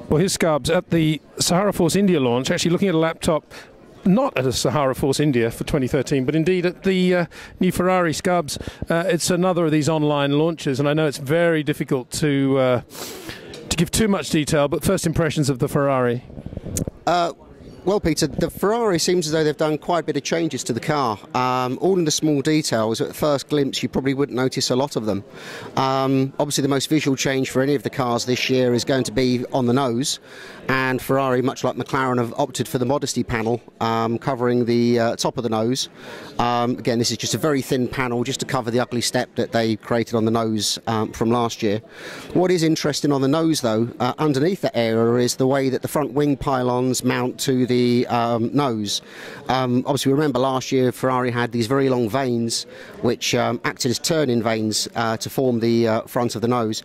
Well, here's Scarbs at the Sahara Force India launch, actually looking at a laptop, not at a Sahara Force India for 2013, but indeed at the new Ferrari. Scarbs, it's another of these online launches, and I know it's very difficult to give too much detail, but first impressions of the Ferrari. Well, Peter, the Ferrari seems as though they've done quite a bit of changes to the car. All in the small details, at first glimpse, you probably wouldn't notice a lot of them. Obviously, the most visual change for any of the cars this year is going to be on the nose. And Ferrari, much like McLaren, have opted for the modesty panel covering the top of the nose. Again, this is just a very thin panel just to cover the ugly step that they created on the nose from last year. What is interesting on the nose, though, underneath that area is the way that the front wing pylons mount to the nose. Obviously, remember last year Ferrari had these very long vanes which acted as turn-in vanes to form the front of the nose.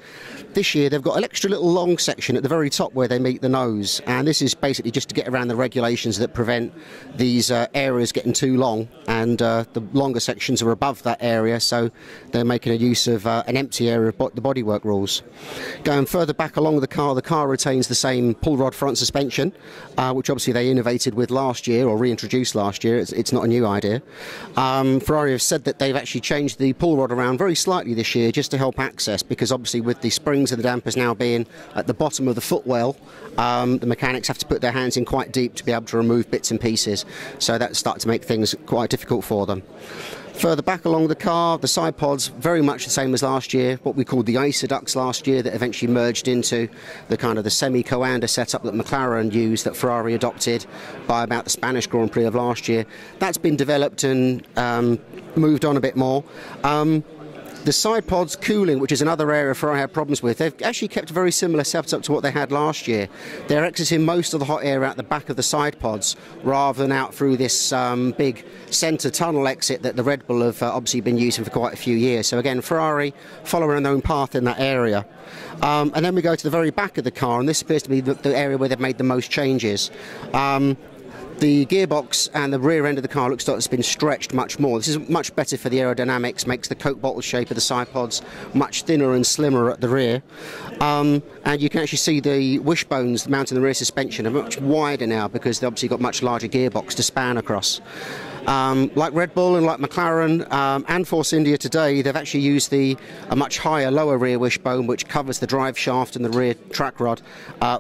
This year they've got an extra little long section at the very top where they meet the nose, and this is basically just to get around the regulations that prevent these areas getting too long, and the longer sections are above that area, so they're making a use of an empty area of the bodywork rules. Going further back along the car retains the same pull rod front suspension, which obviously they innovated with last year, or reintroduced last year. It's not a new idea. Ferrari have said that they've actually changed the pull rod around very slightly this year just to help access, because obviously with the springs of the dampers now being at the bottom of the footwell, the mechanics have to put their hands in quite deep to be able to remove bits and pieces, so that starts to make things quite difficult for them. Further back along the car, the side pods very much the same as last year, what we called the ISA ducts last year that eventually merged into the kind of the semi-coanda setup that McLaren used, that Ferrari adopted by about the Spanish Grand Prix of last year. That's been developed and moved on a bit more. The side pods cooling, which is another area Ferrari had problems with, they've actually kept a very similar setup to what they had last year. They're exiting most of the hot air out the back of the side pods rather than out through this big centre tunnel exit that the Red Bull have obviously been using for quite a few years. So again, Ferrari following their own path in that area. And then we go to the very back of the car, and this appears to be the area where they've made the most changes. The gearbox and the rear end of the car looks like it's been stretched much more. This is much better for the aerodynamics, makes the Coke bottle shape of the side pods much thinner and slimmer at the rear. And you can actually see the wishbones mounting the rear suspension are much wider now because they've obviously got much larger gearbox to span across. Like Red Bull and like McLaren and Force India today, they've actually used a much higher, lower rear wishbone, which covers the drive shaft and the rear track rod,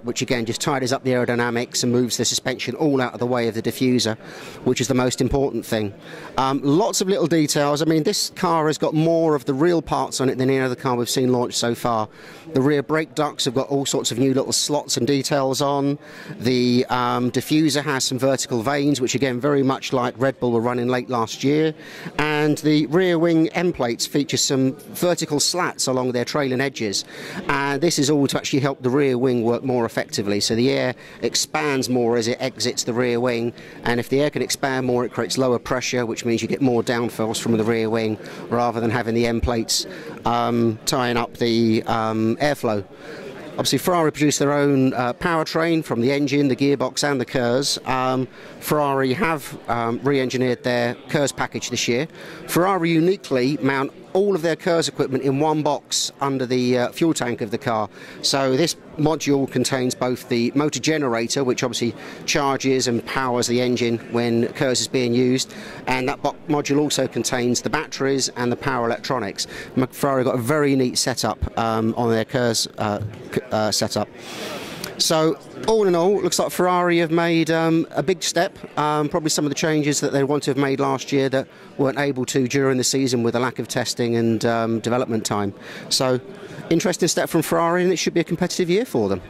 which again just tidies up the aerodynamics and moves the suspension all out of the way of the diffuser, which is the most important thing. Lots of little details. I mean, this car has got more of the real parts on it than any other car we've seen launched so far. The rear brake ducts have got all sorts of new little slots and details on. The diffuser has some vertical vanes, which again very much like Red Bull were running late last year, and the rear wing end plates feature some vertical slats along their trailing edges, and this is all to actually help the rear wing work more effectively, so the air expands more as it exits the rear wing, and if the air can expand more it creates lower pressure, which means you get more downforce from the rear wing rather than having the end plates tying up the airflow. Obviously, Ferrari produced their own powertrain from the engine, the gearbox and the KERS. Ferrari have re-engineered their KERS package this year. Ferrari uniquely mount all of their KERS equipment in one box under the fuel tank of the car. So this module contains both the motor generator, which obviously charges and powers the engine when KERS is being used, and that module also contains the batteries and the power electronics. Ferrari got a very neat setup on their KERS setup. So all in all, it looks like Ferrari have made a big step, probably some of the changes that they wanted to have made last year that weren't able to during the season with a lack of testing and development time. So interesting step from Ferrari, and it should be a competitive year for them.